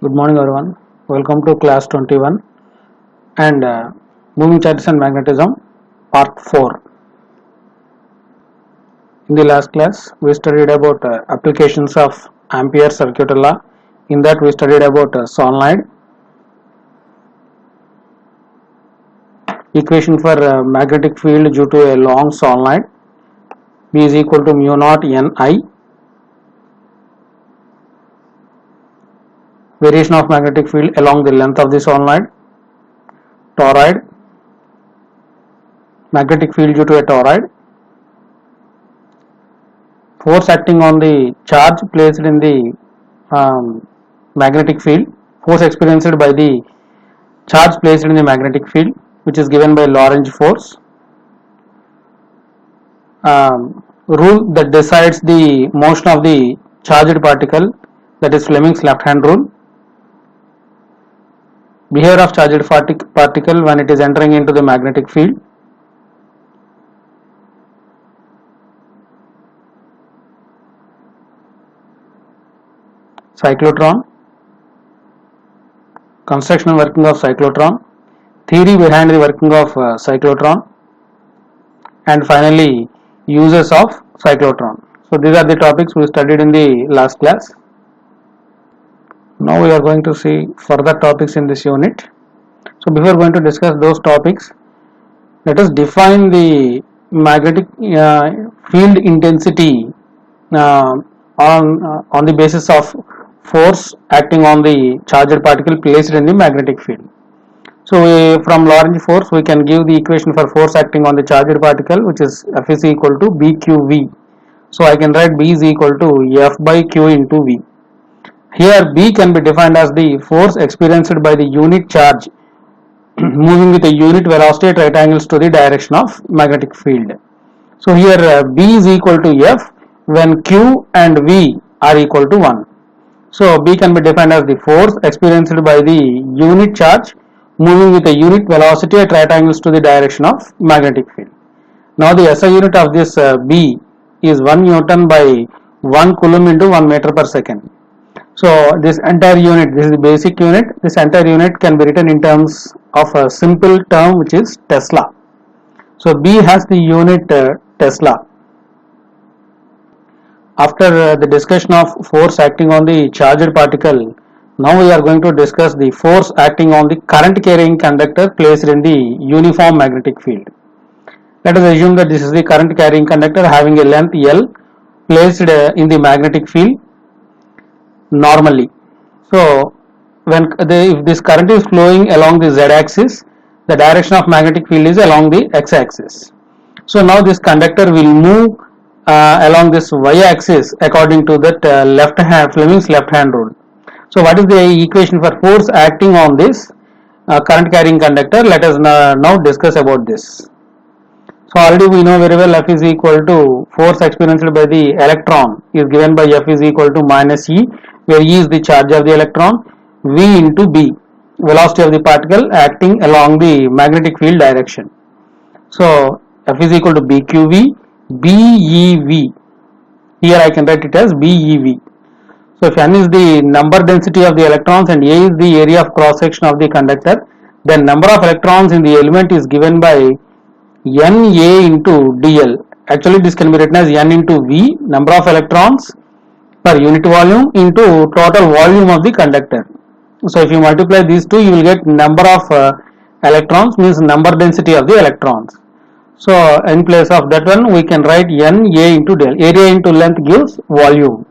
Good morning, everyone. Welcome to class 21 and moving charges and magnetism, part 4. In the last class, we studied about applications of Ampere circuit law. In that, we studied about solenoid, equation for magnetic field due to a long solenoid. B is equal to mu naught Ni. Variation of magnetic field along the length of the solenoid. Toroid, magnetic field due to a toroid. Force acting on the charge placed in the magnetic field. Force experienced by the charge placed in the magnetic field, which is given by Lorentz force. Rule that decides the motion of the charged particle, that is Fleming's left hand rule. Behavior of charged particle when it is entering into the magnetic field. Cyclotron, construction and working of cyclotron, theory behind the working of cyclotron, and finally uses of cyclotron. So these are the topics we studied in the last class. Now we are going to see further topics in this unit. So before going to discuss those topics, let us define the magnetic field intensity on the basis of force acting on the charged particle placed in the magnetic field. So from Lorentz force we can give the equation for force acting on the charged particle, which is F is equal to BQV. So I can write B is equal to F by Q into V. Here B can be defined as the force experienced by the unit charge moving with a unit velocity at right angles to the direction of magnetic field. So here B is equal to F when Q and V are equal to 1. So B can be defined as the force experienced by the unit charge moving with a unit velocity at right angles to the direction of magnetic field. Now the SI unit of this B is 1 Newton by 1 Coulomb into 1 meter per second. So this entire unit, this is the basic unit, this entire unit can be written in terms of a simple term which is Tesla. So B has the unit Tesla. After the discussion of force acting on the charged particle, now we are going to discuss the force acting on the current carrying conductor placed in the uniform magnetic field. Let us assume that this is the current carrying conductor having a length L placed in the magnetic field normally. So if this current is flowing along the z-axis, the direction of magnetic field is along the x-axis. So now this conductor will move along this y-axis according to that Fleming's left hand rule. So what is the equation for force acting on this current carrying conductor? Let us now discuss about this. So already we know very well F is equal to force experienced by the electron is given by F is equal to minus E, where E is the charge of the electron, V into B, velocity of the particle acting along the magnetic field direction. So F is equal to BQV, BEV. Here I can write it as BEV. So if N is the number density of the electrons and A is the area of cross section of the conductor, then number of electrons in the element is given by Na into dl. Actually this can be written as N into V, number of electrons per unit volume, into total volume of the conductor. So if you multiply these two, you will get number of electrons, means number density of the electrons. So in place of that one we can write Na into del. Area into length gives volume.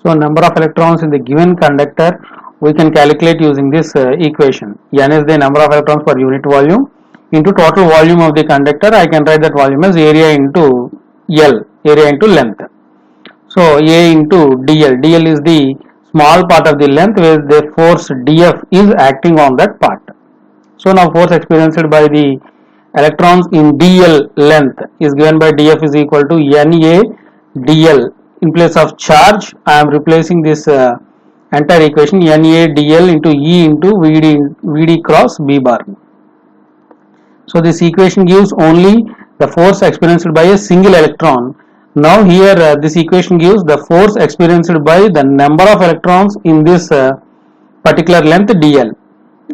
So number of electrons in the given conductor we can calculate using this equation. N is the number of electrons per unit volume into total volume of the conductor. I can write that volume as area into L, area into length. So A into dl. Dl is the small part of the length where the force dF is acting on that part. So now force experienced by the electrons in dl length is given by dF is equal to Na dl. In place of charge I am replacing this entire equation Na dl into E into Vd cross B bar. So this equation gives only the force experienced by a single electron, Now here this equation gives the force experienced by the number of electrons in this particular length dl.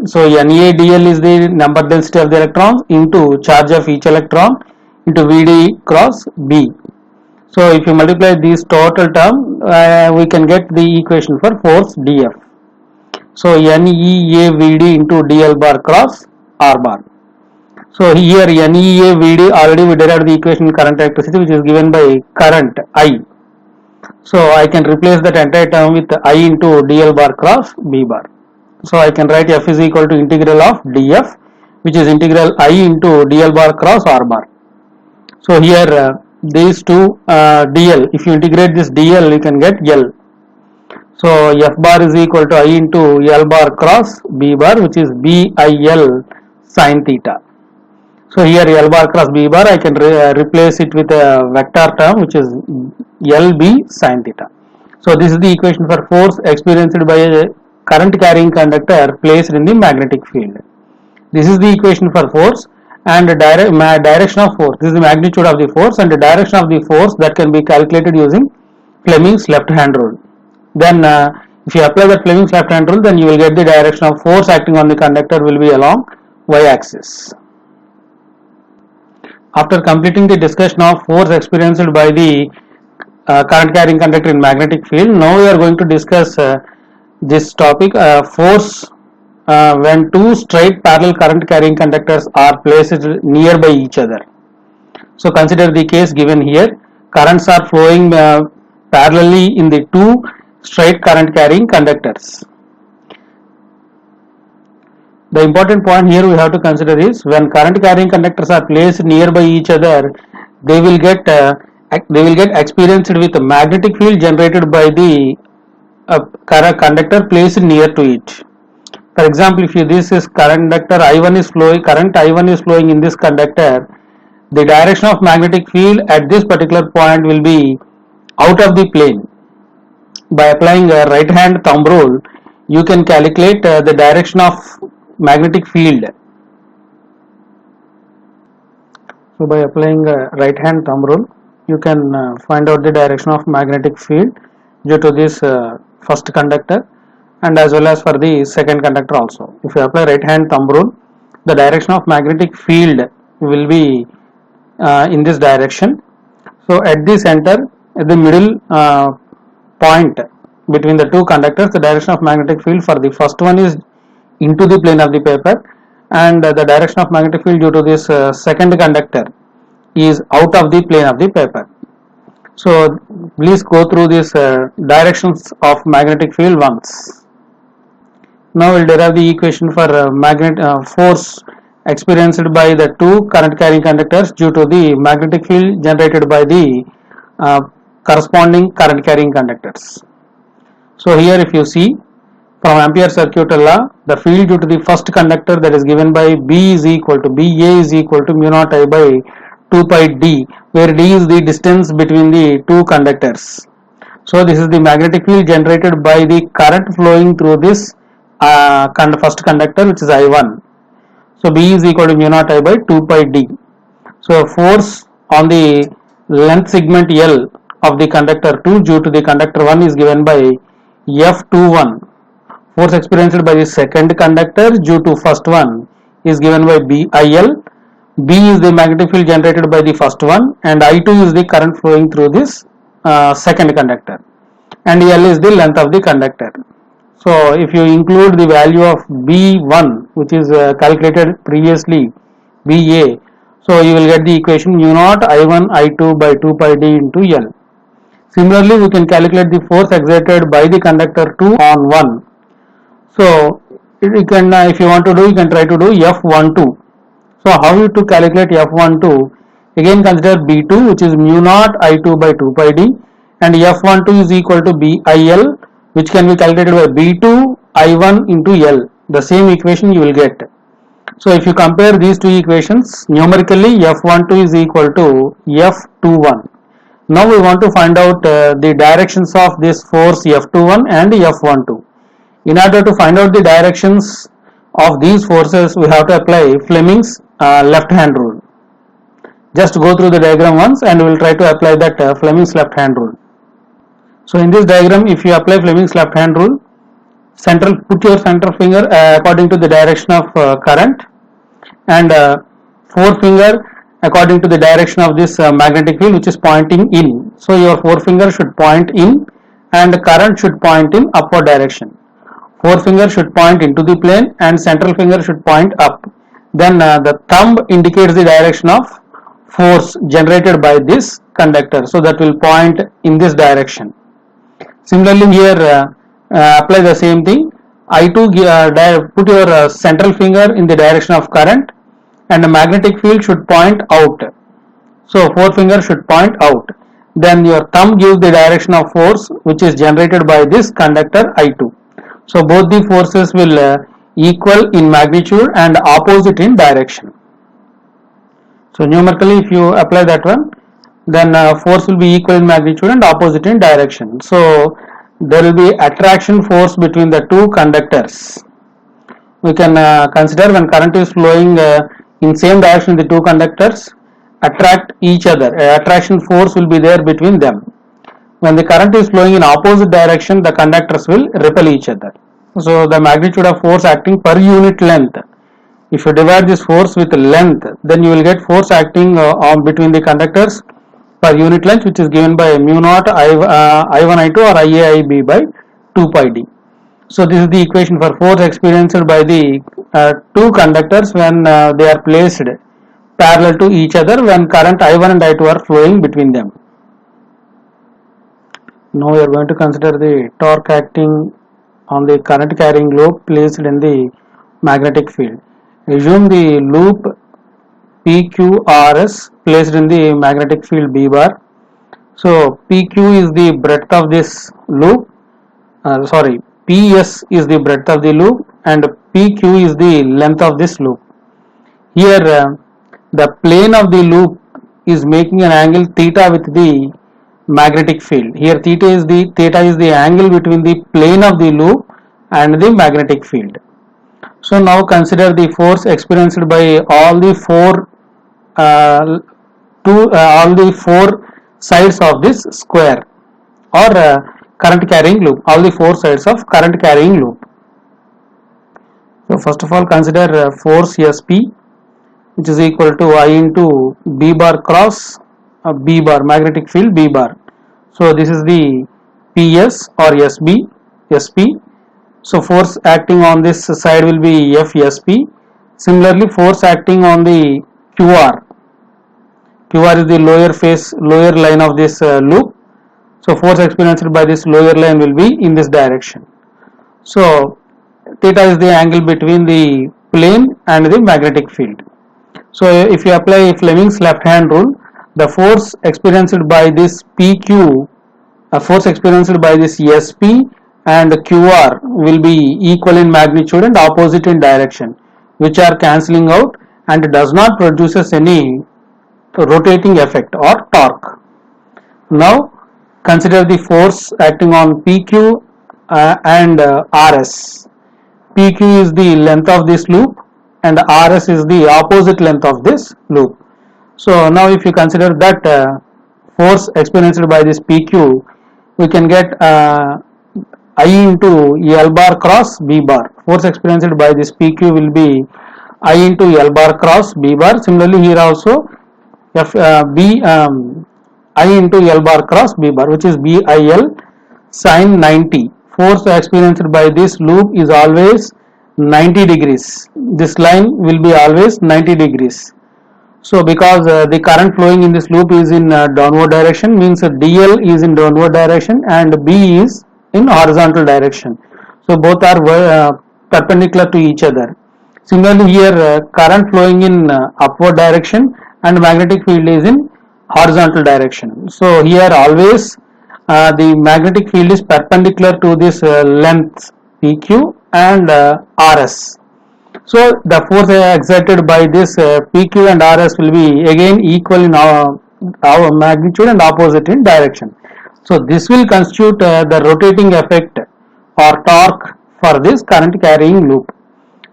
So Na dl is the number density of the electrons into charge of each electron into Vd cross B. So if you multiply this total term, we can get the equation for force dF. So NeAVd into dl bar cross R bar. So here NeAVd, already we derived the equation current electricity, which is given by current I. So I can replace that entire term with I into dl bar cross B bar. So I can write F is equal to integral of dF, which is integral I into dl bar cross R bar. So here these two dl, if you integrate this dl, you can get L. So F bar is equal to I into L bar cross B bar, which is BIL sin theta. So here L bar cross B bar, I can replace it with a vector term, which is LB sin theta. So this is the equation for force experienced by a current carrying conductor placed in the magnetic field. This is the equation for force and direction of force. This is the magnitude of the force and the direction of the force that can be calculated using Fleming's left hand rule. Then if you apply that Fleming's left hand rule, then you will get the direction of force acting on the conductor will be along y axis. After completing the discussion of force experienced by the current carrying conductor in magnetic field, now we are going to discuss this topic, force when two straight parallel current carrying conductors are placed nearby each other. So consider the case given here. Currents are flowing parallelly in the two straight current carrying conductors. The important point here we have to consider is when current carrying conductors are placed nearby each other, they will get experienced with a magnetic field generated by the conductor placed near to it. For example, if this is conductor I1 is flowing, current I1 is flowing in this conductor, the direction of magnetic field at this particular point will be out of the plane. By applying a right hand thumb rule, you can calculate the direction of magnetic field. So by applying a right hand thumb rule, you can find out the direction of magnetic field due to this first conductor and as well as for the second conductor also. If you apply right hand thumb rule, the direction of magnetic field will be in this direction. So at the center, at the middle point between the two conductors, the direction of magnetic field for the first one is into the plane of the paper, and the direction of magnetic field due to this second conductor is out of the plane of the paper. So please go through these directions of magnetic field once. Now we'll derive the equation for force experienced by the two current carrying conductors due to the magnetic field generated by the corresponding current carrying conductors. So here if you see from Ampere circuit law, the field due to the first conductor, that is given by BA is equal to mu naught I by 2 pi d, where d is the distance between the two conductors. So this is the magnetic field generated by the current flowing through this first conductor, which is I1. So B is equal to mu naught I by 2 pi d. So force on the length segment L of the conductor 2 due to the conductor 1 is given by F21. Force experienced by the second conductor due to first one is given by BIL. B is the magnetic field generated by the first one, and I2 is the current flowing through this second conductor, and L is the length of the conductor. So if you include the value of B1, which is calculated previously, BA, so you will get the equation mu naught I1 I2 by 2 pi d into L. Similarly, we can calculate the force exerted by the conductor 2 on 1. So you can, if you want to do, you can try to do F12. So how you to calculate F12? Again consider B2, which is mu naught I2 by 2 pi d, and F12 is equal to BIL, which can be calculated by B2 I1 into L. The same equation you will get. So if you compare these two equations numerically, F12 is equal to F21. Now we want to find out the directions of this force F21 and F12. In order to find out the directions of these forces, we have to apply Fleming's left hand rule. Just go through the diagram once and we will try to apply that Fleming's left hand rule. So in this diagram, if you apply Fleming's left hand rule, put your center finger according to the direction of current, and forefinger according to the direction of this magnetic field which is pointing in. So your forefinger should point in and the current should point in upward direction. Forefinger should point into the plane and central finger should point up. Then the thumb indicates the direction of force generated by this conductor, so that will point in this direction. Similarly here apply the same thing. I2 put your central finger in the direction of current and the magnetic field should point out. So forefinger should point out. Then your thumb gives the direction of force which is generated by this conductor I2. So both the forces will equal in magnitude and opposite in direction. So numerically if you apply that one, then force will be equal in magnitude and opposite in direction. So there will be attraction force between the two conductors. We can consider when current is flowing in same direction, the two conductors attract each other. Attraction force will be there between them. When the current is flowing in opposite direction, the conductors will repel each other. So the magnitude of force acting per unit length. If you divide this force with length, then you will get force acting between the conductors per unit length, which is given by mu naught I1 I2 or IA IB by 2 pi d. So this is the equation for force experienced by the two conductors when they are placed parallel to each other when current I1 and I2 are flowing between them. Now we are going to consider the torque acting on the current carrying loop placed in the magnetic field. Assume the loop PQRS placed in the magnetic field B bar. So PQ is the breadth of this loop, PS is the breadth of the loop and PQ is the length of this loop. Here the plane of the loop is making an angle theta with the magnetic field. Here theta is the angle between the plane of the loop and the magnetic field. So now consider the force experienced by all the four sides of this square or current carrying loop, all the four sides of current carrying loop. So first of all consider force SP, which is equal to I into B bar cross B bar, magnetic field B bar. So this is the PS or SP. So force acting on this side will be FSP. Similarly force acting on the QR is the lower line of this loop. So force experienced by this lower line will be in this direction. So theta is the angle between the plane and the magnetic field. So if you apply Fleming's left hand rule, the force experienced by this PQ, force experienced by this SP and QR will be equal in magnitude and opposite in direction, which are cancelling out and does not produces any rotating effect or torque. Now consider the force acting on PQ and RS. PQ is the length of this loop and RS is the opposite length of this loop. So now if you consider that force experienced by this PQ, we can get I into L bar cross B bar. Force experienced by this PQ will be I into L bar cross B bar. Similarly here also I into L bar cross B bar, which is BIL sin 90. Force experienced by this loop is always 90 degrees. This line will be always 90 degrees. So because the current flowing in this loop is in downward direction, means DL is in downward direction and B is in horizontal direction. So both are perpendicular to each other. Similarly here current flowing in upward direction and magnetic field is in horizontal direction. So here always the magnetic field is perpendicular to this length PQ and RS. So the force exerted by this PQ and RS will be again equal in our magnitude and opposite in direction. So this will constitute the rotating effect or torque for this current carrying loop.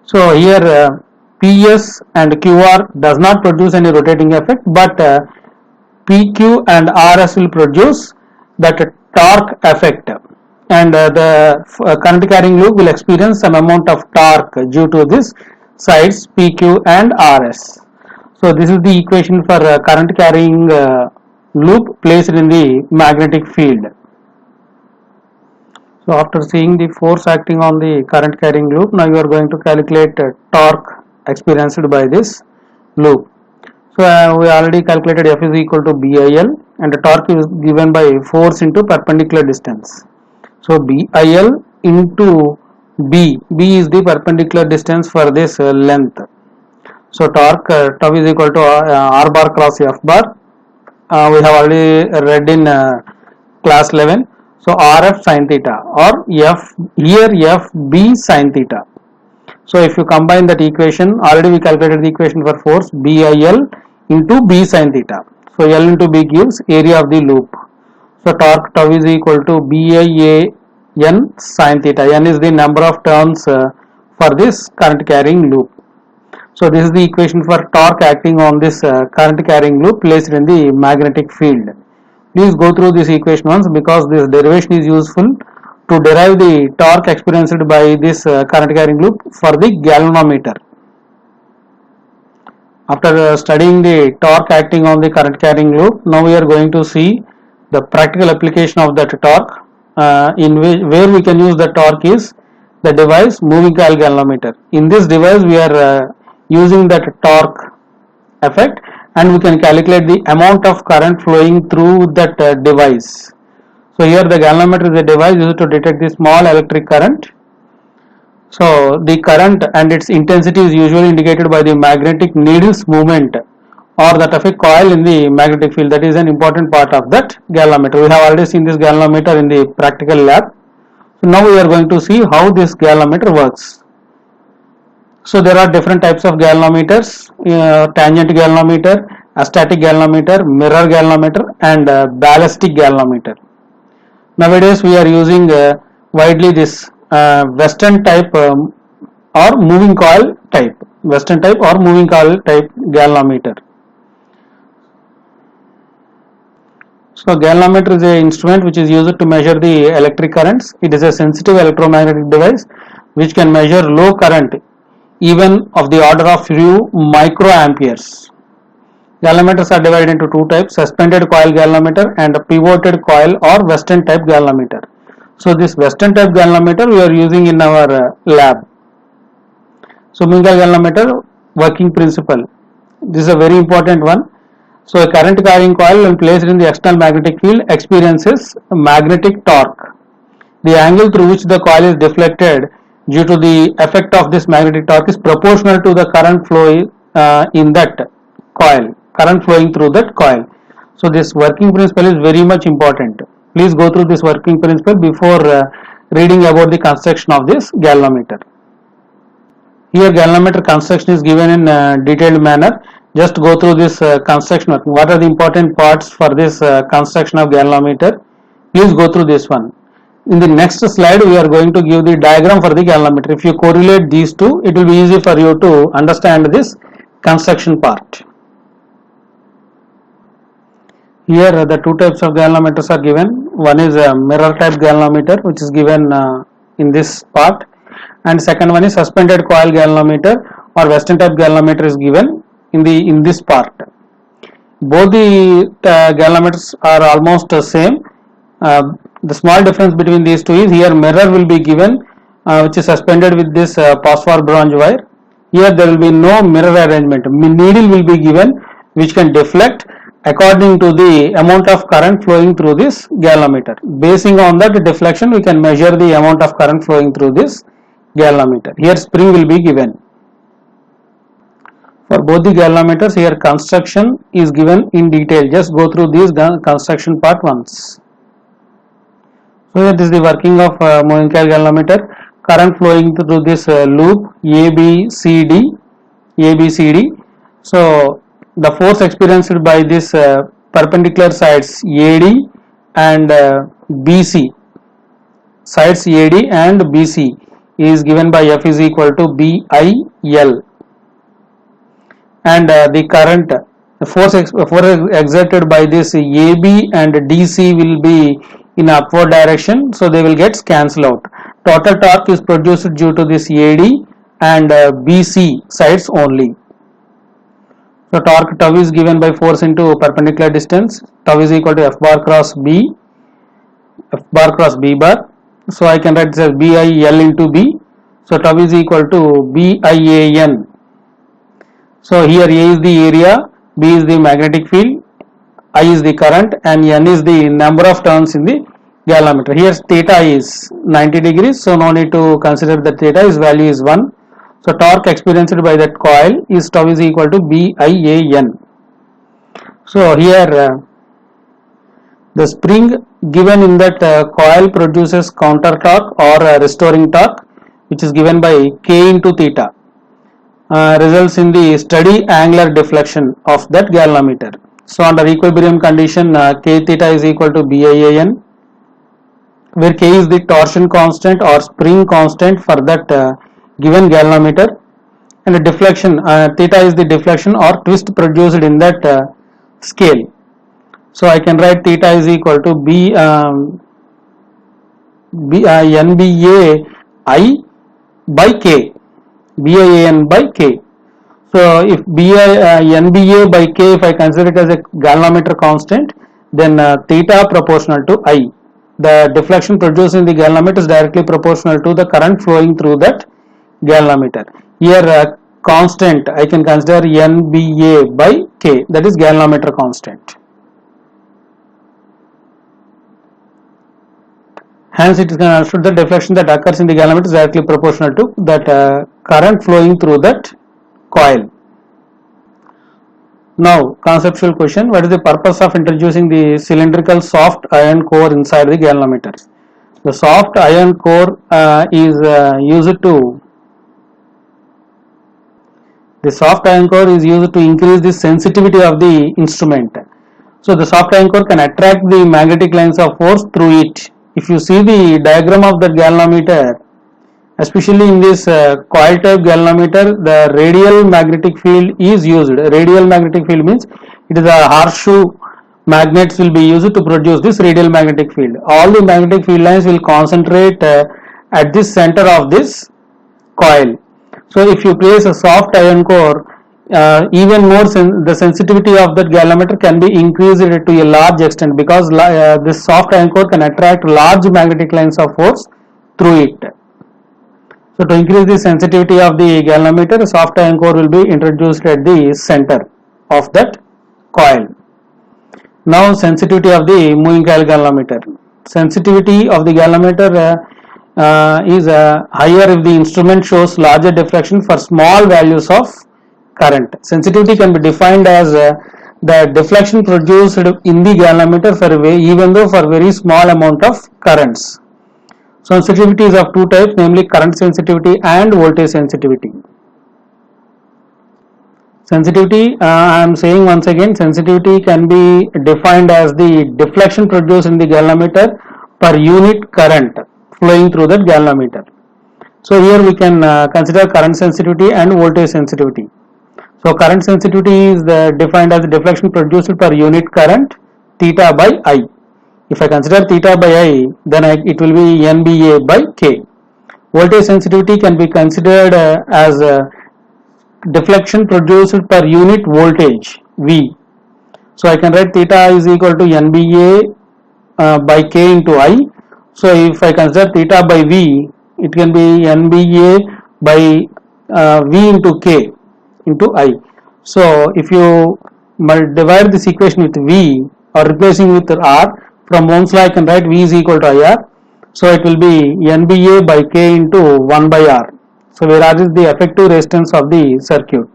So here PS and QR does not produce any rotating effect, but PQ and RS will produce that torque effect, and the current carrying loop will experience some amount of torque due to this sides PQ and RS. So this is the equation for current carrying loop placed in the magnetic field. So after seeing the force acting on the current carrying loop, now you are going to calculate torque experienced by this loop. So we already calculated F is equal to BIL, and the torque is given by force into perpendicular distance. So BIL into B is the perpendicular distance for this length. So torque tau is equal to R bar cross F bar. We have already read in class 11. So RF sin theta, or F here FB sin theta. So if you combine that equation, already we calculated the equation for force, BIL into B sin theta. So L into B gives area of the loop. So torque tau is equal to BIAN sin theta. N is the number of turns for this current carrying loop. So this is the equation for torque acting on this current carrying loop placed in the magnetic field. Please go through this equation once, because this derivation is useful to derive the torque experienced by this current carrying loop for the galvanometer. After studying the torque acting on the current carrying loop, now we are going to see the practical application of that torque. Where we can use the torque is the device moving coil galvanometer. In this device we are using that torque effect, and we can calculate the amount of current flowing through that device. So here the galvanometer is a device used to detect the small electric current. So the current and its intensity is usually indicated by the magnetic needle's movement, or that of a coil in the magnetic field. That is an important part of that galvanometer. We have already seen this galvanometer in the practical lab. So now we are going to see how this galvanometer works. So there are different types of galvanometers: tangent galvanometer, astatic galvanometer, mirror galvanometer, and ballistic galvanometer. Nowadays we are using widely this Western type or moving coil type, Western type or moving coil type galvanometer. So galvanometer is an instrument which is used to measure the electric currents. It is a sensitive electromagnetic device which can measure low current, even of the order of few microamperes. Galvanometers are divided into two types: suspended coil galvanometer and pivoted coil or Western type galvanometer. So this Western type galvanometer we are using in our lab. So moving coil galvanometer working principle. This is a very important one. So a current carrying coil, when placed in the external magnetic field, experiences magnetic torque. The angle through which the coil is deflected due to the effect of this magnetic torque is proportional to the current flow in that coil, current flowing through that coil. So this working principle is very much important. Please go through this working principle before reading about the construction of this galvanometer. Here galvanometer construction is given in detailed manner. Just go through this construction. What are the important parts for this construction of galvanometer? Please go through this one. In the next slide we are going to give the diagram for the galvanometer. If you correlate these two, it will be easy for you to understand this construction part. Here the two types of galvanometers are given. One is a mirror type galvanometer, which is given in this part, and second one is suspended coil galvanometer or Western type galvanometer is given in this part. Both the galvanometers are almost the same. The small difference between these two is here mirror will be given which is suspended with this phosphor bronze wire. Here there will be no mirror arrangement. Needle will be given which can deflect according to the amount of current flowing through this galvanometer. Basing on that deflection, we can measure the amount of current flowing through this galvanometer. Here spring will be given. For both the galvanometers, here construction is given in detail. Just go through this construction part once. So here this is the working of moving coil galvanometer. Current flowing through this loop ABCD. So the force experienced by this perpendicular sides AD and BC, sides AD and BC, is given by F is equal to BIL. and the current, the force exerted by this AB and DC will be in upward direction, so they will get cancelled out. Total torque is produced due to this AD and BC sides only. So torque tau is given by force into perpendicular distance. Tau is equal to F bar cross B, F bar cross B bar. So I can write this as BIL into B. So tau is equal to BIAN. So here A is the area, B is the magnetic field, I is the current, and N is the number of turns in the galvanometer. Here theta is 90 degrees, so no need to consider that theta, is value is 1. So torque experienced by that coil is tau is equal to BIAN. So here the spring given in that coil produces counter torque or restoring torque, which is given by K into theta. Results in the steady angular deflection of that galvanometer. So under equilibrium condition, K theta is equal to BIAN, where K is the torsion constant or spring constant for that given galvanometer, and the deflection, theta is the deflection or twist produced in that scale. So I can write theta is equal to NBA I by K, BIAN by K. So if NBA by K, if I consider it as a galvanometer constant, then theta proportional to I. The deflection produced in the galvanometer is directly proportional to the current flowing through that galvanometer. Here constant I can consider NBA by K, that is galvanometer constant. Hence it is understood that deflection that occurs in the galvanometer is directly proportional to that current flowing through that coil. Now conceptual question: what is the purpose of introducing the cylindrical soft iron core inside the galvanometer? The soft iron core is used to increase the sensitivity of the instrument. So the soft iron core can attract the magnetic lines of force through it. If you see the diagram of the galvanometer, especially in this coil type galvanometer, the radial magnetic field is used. Radial magnetic field means it is a horseshoe magnets will be used to produce this radial magnetic field. All the magnetic field lines will concentrate at the center of this coil. So if you place a soft iron core, even more the sensitivity of that galvanometer can be increased to a large extent, because this soft iron core can attract large magnetic lines of force through it. So to increase the sensitivity of the galvanometer, a soft iron core will be introduced at the center of that coil. Now sensitivity of the moving coil galvanometer. Sensitivity of the galvanometer is higher if the instrument shows larger deflection for small values of current. Sensitivity can be defined as the deflection produced in the galvanometer even though for very small amount of currents. Sensitivity is of two types, namely current sensitivity and voltage sensitivity. Sensitivity, I am saying once again, sensitivity can be defined as the deflection produced in the galvanometer per unit current flowing through that galvanometer. So here we can consider current sensitivity and voltage sensitivity. So current sensitivity is defined as the deflection produced per unit current, theta by I. If I consider theta by I, then it will be NBA by K. Voltage sensitivity can be considered as deflection produced per unit voltage, V. So I can write theta is equal to NBA by K into I. So if I consider theta by V, it can be NBA by V into K into I. So if you divide this equation with V or replacing with R, from Ohm's law I can write V is equal to IR. So it will be NBA by K into 1 by R. So where R is the effective resistance of the circuit.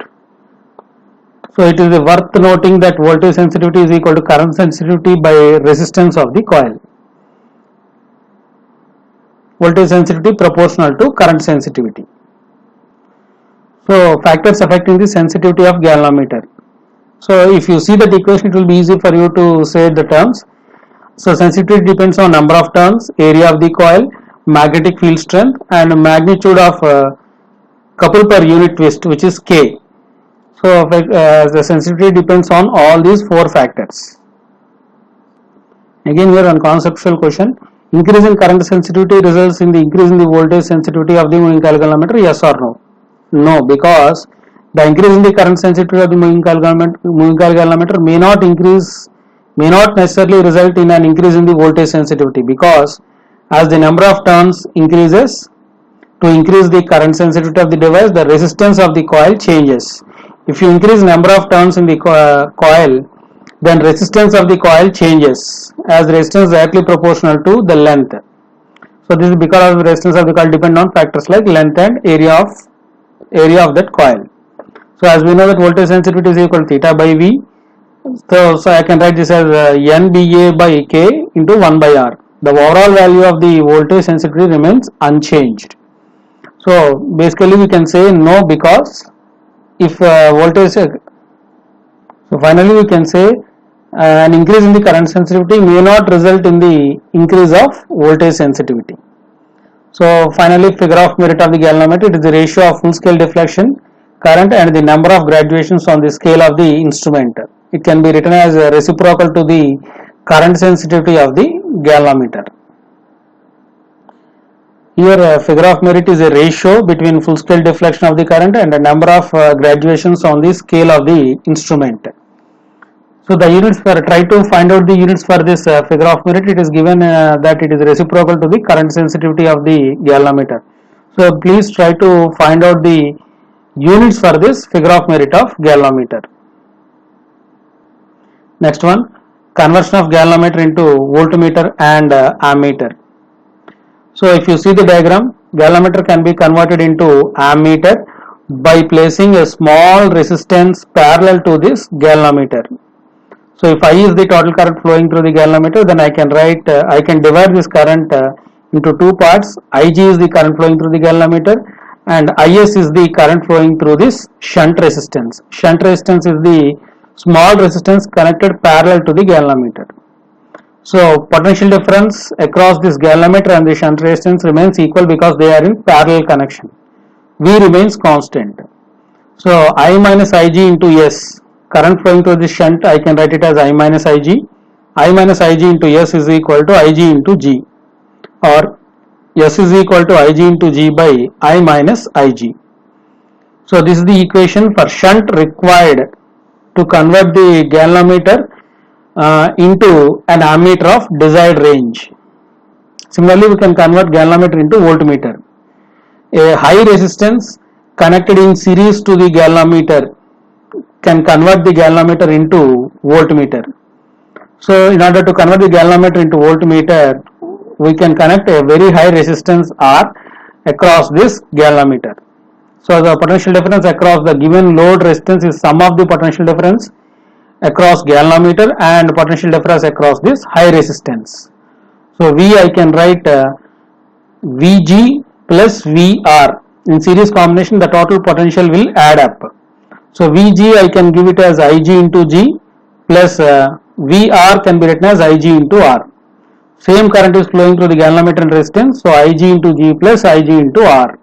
So it is worth noting that voltage sensitivity is equal to current sensitivity by resistance of the coil. Voltage sensitivity proportional to current sensitivity. So factors affecting the sensitivity of galvanometer. So if you see that equation, it will be easy for you to say the terms. So sensitivity depends on number of turns, area of the coil, magnetic field strength, and magnitude of couple per unit twist, which is K. So So the sensitivity depends on all these four factors. Again here on conceptual question, increase in current sensitivity results in the increase in the voltage sensitivity of the moving coil galvanometer, yes or no? No, because the increase in the current sensitivity of the moving coil galvanometer may not necessarily result in an increase in the voltage sensitivity, because as the number of turns increases, to increase the current sensitivity of the device, the resistance of the coil changes. If you increase number of turns in the coil, then resistance of the coil changes, as resistance is directly proportional to the length. So this is because of the resistance of the coil depend on factors like length and area of that coil. So as we know that voltage sensitivity is equal to theta by V. So I can write this as NBA by K into 1 by R. The overall value of the voltage sensitivity remains unchanged. So basically we can say no, because if voltage, so finally we can say an increase in the current sensitivity may not result in the increase of voltage sensitivity. So finally, figure of merit of the galvanometer, it is the ratio of full scale deflection current and the number of graduations on the scale of the instrument. It can be written as reciprocal to the current sensitivity of the galvanometer. Here figure of merit is a ratio between full scale deflection of the current and the number of graduations on the scale of the instrument. So the units for, try to find out the units for this figure of merit. It is given that it is reciprocal to the current sensitivity of the galvanometer. So please try to find out the units for this figure of merit of galvanometer. Next one, conversion of galvanometer into voltmeter and ammeter. So if you see the diagram, galvanometer can be converted into ammeter by placing a small resistance parallel to this galvanometer. So if I is the total current flowing through the galvanometer, then I can write, I can divide this current into two parts. Ig is the current flowing through the galvanometer and Is is the current flowing through this shunt resistance. Shunt resistance is the small resistance connected parallel to the galvanometer. So potential difference across this galvanometer and the shunt resistance remains equal because they are in parallel connection. V remains constant. So I minus Ig into S, current flowing through the shunt, I can write it as I minus Ig. I minus Ig into S is equal to Ig into G, or S is equal to Ig into G by I minus Ig. So this is the equation for shunt required to convert the galvanometer into an ammeter of desired range. Similarly, we can convert galvanometer into voltmeter. A high resistance connected in series to the galvanometer can convert the galvanometer into voltmeter. So in order to convert the galvanometer into voltmeter, we can connect a very high resistance R across this galvanometer. So the potential difference across the given load resistance is sum of the potential difference across galvanometer and potential difference across this high resistance. So V, I can write Vg plus Vr. In series combination, the total potential will add up. So Vg, I can give it as Ig into G plus Vr can be written as Ig into R. Same current is flowing through the galvanometer and resistance, so Ig into G plus Ig into R.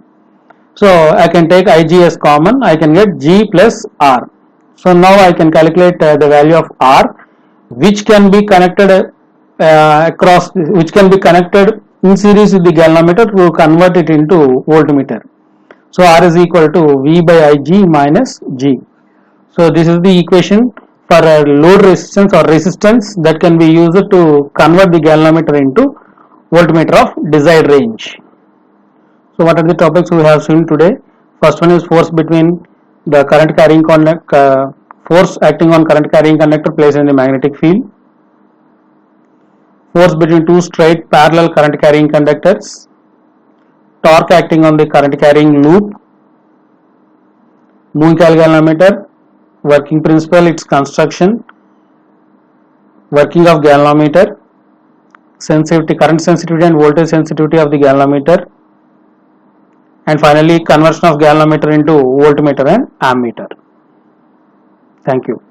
So I can take Ig as common, I can get G plus R. So now I can calculate the value of R, which can be connected which can be connected in series with the galvanometer to convert it into voltmeter. So R is equal to V by Ig minus G. So this is the equation for a load resistance or resistance that can be used to convert the galvanometer into voltmeter of desired range. So what are the topics we have seen today? First one is force between the current carrying force acting on current carrying conductor placed in the magnetic field. Force between two straight parallel current carrying conductors. Torque acting on the current carrying loop. Moving coil galvanometer, working principle, its construction, working of galvanometer, sensitivity, current sensitivity and voltage sensitivity of the galvanometer, and finally conversion of galvanometer into voltmeter and ammeter. Thank you.